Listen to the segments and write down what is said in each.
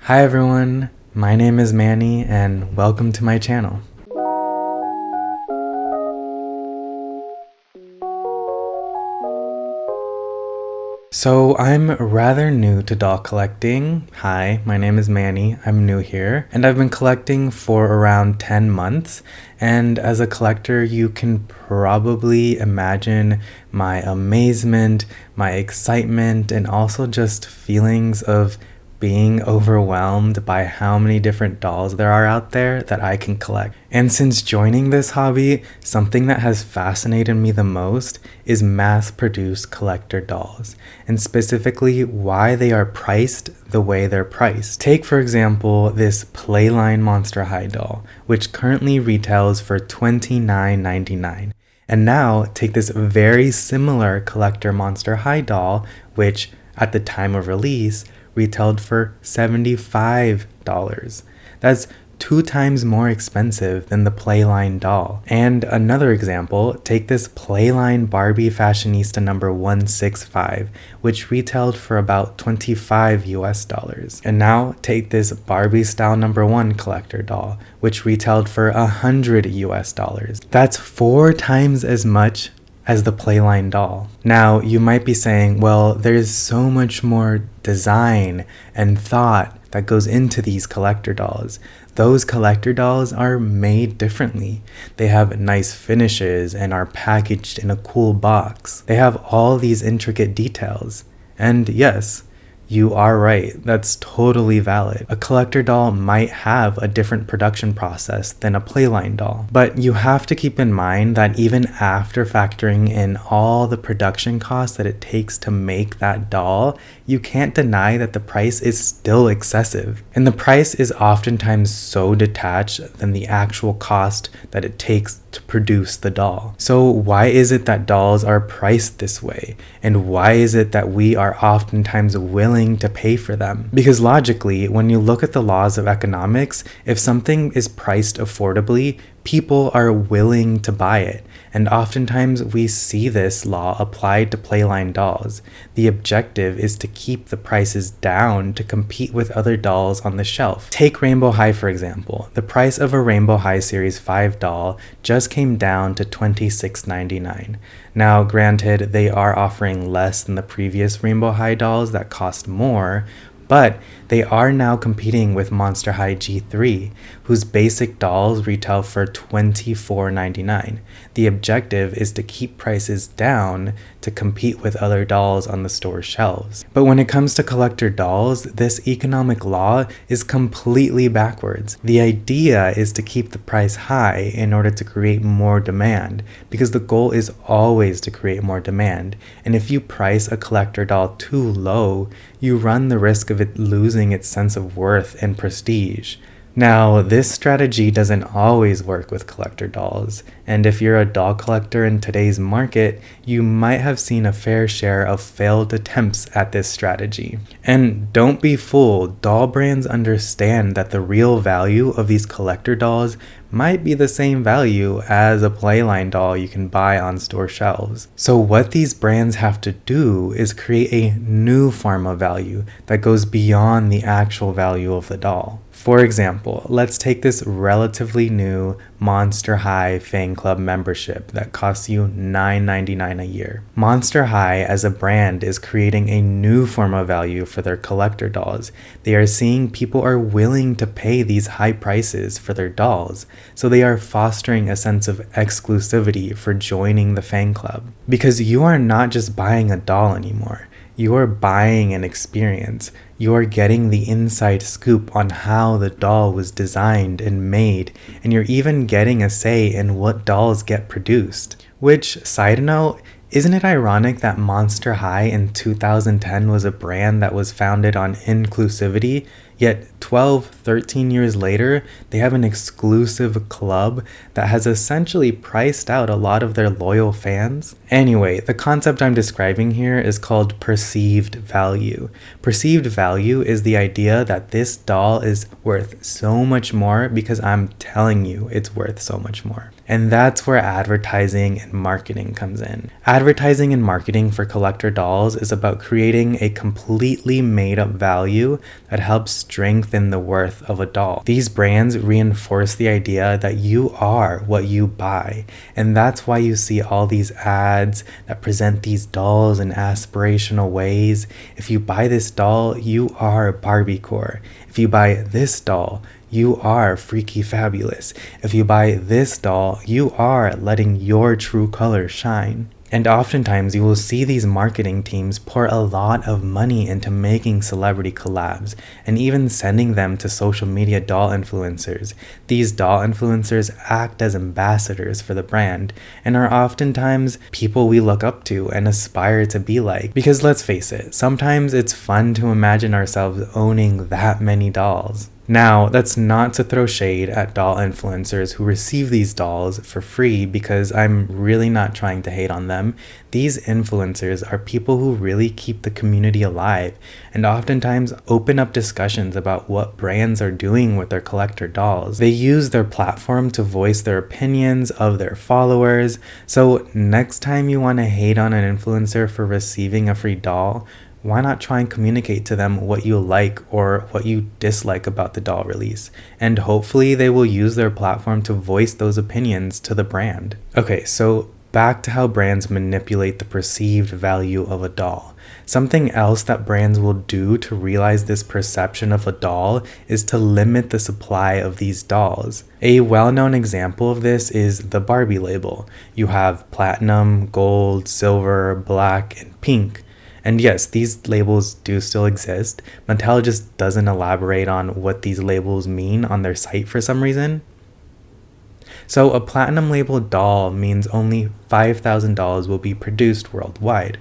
Hi everyone, my name is Manny and welcome to my channel. So I'm rather new to doll collecting. Hi, my name is Manny, I'm new here, and I've been collecting for around 10 months. And as a collector, you can probably imagine my amazement, my excitement, and also just feelings of being overwhelmed by how many different dolls there are out there that I can collect. And since joining this hobby, something that has fascinated me the most is mass-produced collector dolls, and specifically why they are priced the way they're priced. Take for example this Playline Monster High doll, which currently retails for $29.99. And now take this very similar collector Monster High doll, which at the time of release retailed for $75. That's 2 times more expensive than the Playline doll. And another example, take this Playline Barbie Fashionista number 165, which retailed for about $25 US. And now take this Barbie style number 1 collector doll, which retailed for $100 US. That's 4 times as much as the Playline doll. Now, you might be saying, well, there's so much more design and thought that goes into these collector dolls. Those collector dolls are made differently. They have nice finishes and are packaged in a cool box. They have all these intricate details. And yes, you are right, that's totally valid. A collector doll might have a different production process than a Playline doll, but you have to keep in mind that even after factoring in all the production costs that it takes to make that doll, you can't deny that the price is still excessive. And the price is oftentimes so detached than the actual cost that it takes to produce the doll. So why is it that dolls are priced this way? And why is it that we are oftentimes willing to pay for them? Because logically, when you look at the laws of economics, if something is priced affordably, people are willing to buy it. And oftentimes we see this law applied to Playline dolls. The objective is to keep the prices down to compete with other dolls on the shelf. Take Rainbow High for example. The price of a Rainbow High Series 5 doll just came down to $26.99. Now granted, they are offering less than the previous Rainbow High dolls that cost more, but they are now competing with Monster High G3, whose basic dolls retail for $24.99. The objective is to keep prices down to compete with other dolls on the store shelves. But when it comes to collector dolls, this economic law is completely backwards. The idea is to keep the price high in order to create more demand, because the goal is always to create more demand. And if you price a collector doll too low, you run the risk of it losing its sense of worth and prestige. Now, this strategy doesn't always work with collector dolls, and if you're a doll collector in today's market, you might have seen a fair share of failed attempts at this strategy. And don't be fooled, doll brands understand that the real value of these collector dolls might be the same value as a Playline doll you can buy on store shelves. So what these brands have to do is create a new form of value that goes beyond the actual value of the doll. For example, let's take this relatively new Monster High fan club membership that costs you $9.99 a year. Monster High as a brand is creating a new form of value for their collector dolls. They are seeing people are willing to pay these high prices for their dolls, so they are fostering a sense of exclusivity for joining the fan club. Because you are not just buying a doll anymore. You are buying an experience. You are getting the inside scoop on how the doll was designed and made, and you're even getting a say in what dolls get produced. Which, side note, isn't it ironic that Monster High in 2010 was a brand that was founded on inclusivity, yet 12, 13 years later, they have an exclusive club that has essentially priced out a lot of their loyal fans. Anyway, the concept I'm describing here is called perceived value. Perceived value is the idea that this doll is worth so much more because I'm telling you it's worth so much more. And that's where advertising and marketing comes in. Advertising and marketing for collector dolls is about creating a completely made up value that helps strengthen the worth of a doll. These brands reinforce the idea that you are what you buy. And that's why you see all these ads that present these dolls in aspirational ways. If you buy this doll, you are Barbiecore. If you buy this doll, you are freaky fabulous. If you buy this doll, you are letting your true colors shine. And oftentimes you will see these marketing teams pour a lot of money into making celebrity collabs and even sending them to social media doll influencers. These doll influencers act as ambassadors for the brand and are oftentimes people we look up to and aspire to be like. Because let's face it, sometimes it's fun to imagine ourselves owning that many dolls. Now, that's not to throw shade at doll influencers who receive these dolls for free, because I'm really not trying to hate on them. These influencers are people who really keep the community alive and oftentimes open up discussions about what brands are doing with their collector dolls. They use their platform to voice their opinions of their followers. So next time you want to hate on an influencer for receiving a free doll, why not try and communicate to them what you like or what you dislike about the doll release? And hopefully they will use their platform to voice those opinions to the brand. Okay, so back to how brands manipulate the perceived value of a doll. Something else that brands will do to realize this perception of a doll is to limit the supply of these dolls. A well-known example of this is the Barbie label. You have platinum, gold, silver, black, and pink. And yes, these labels do still exist. Mattel just doesn't elaborate on what these labels mean on their site for some reason. So a platinum labeled doll means only $5,000 will be produced worldwide.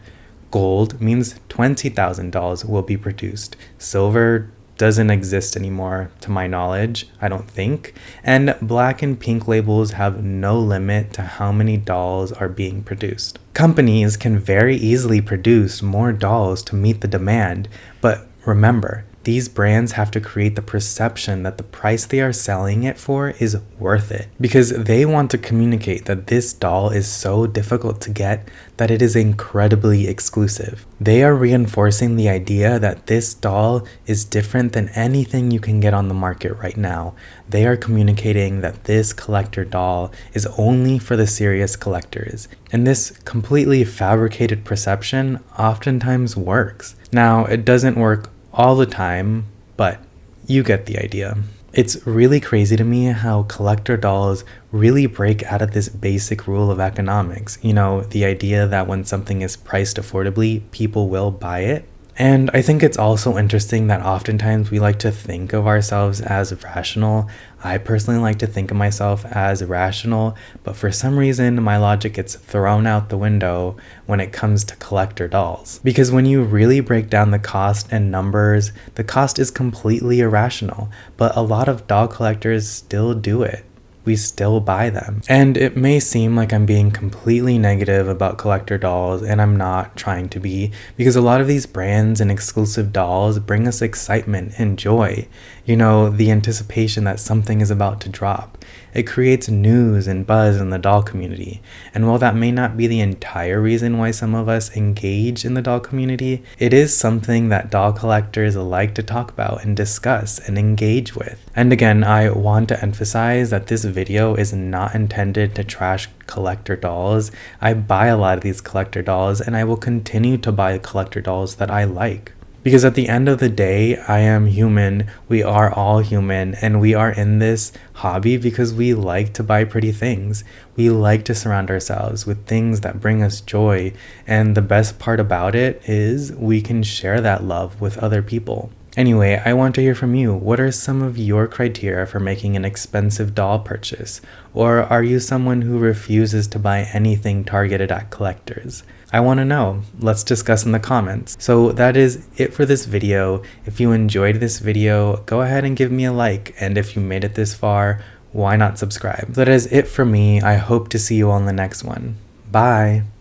Gold means $20,000 will be produced. Silver doesn't exist anymore, to my knowledge, I don't think. And black and pink labels have no limit to how many dolls are being produced. Companies can very easily produce more dolls to meet the demand, but remember, these brands have to create the perception that the price they are selling it for is worth it, because they want to communicate that this doll is so difficult to get that it is incredibly exclusive. They are reinforcing the idea that this doll is different than anything you can get on the market right now. They are communicating that this collector doll is only for the serious collectors. And this completely fabricated perception oftentimes works. Now, it doesn't work all the time, but you get the idea. It's really crazy to me how collector dolls really break out of this basic rule of economics. You know, the idea that when something is priced affordably, people will buy it. And I think it's also interesting that oftentimes we like to think of ourselves as rational. I personally like to think of myself as rational, but for some reason my logic gets thrown out the window when it comes to collector dolls. Because when you really break down the cost and numbers, the cost is completely irrational, but a lot of doll collectors still do it. We still buy them. And it may seem like I'm being completely negative about collector dolls, and I'm not trying to be, because a lot of these brands and exclusive dolls bring us excitement and joy. You know, the anticipation that something is about to drop. It creates news and buzz in the doll community. And while that may not be the entire reason why some of us engage in the doll community, it is something that doll collectors like to talk about and discuss and engage with. And again, I want to emphasize that this video is not intended to trash collector dolls. I buy a lot of these collector dolls, and I will continue to buy collector dolls that I like. Because at the end of the day, I am human, we are all human, and we are in this hobby because we like to buy pretty things. We like to surround ourselves with things that bring us joy, and the best part about it is we can share that love with other people. Anyway, I want to hear from you. What are some of your criteria for making an expensive doll purchase? Or are you someone who refuses to buy anything targeted at collectors? I want to know. Let's discuss in the comments. So that is it for this video. If you enjoyed this video, go ahead and give me a like. And if you made it this far, why not subscribe? So that is it for me. I hope to see you on the next one. Bye.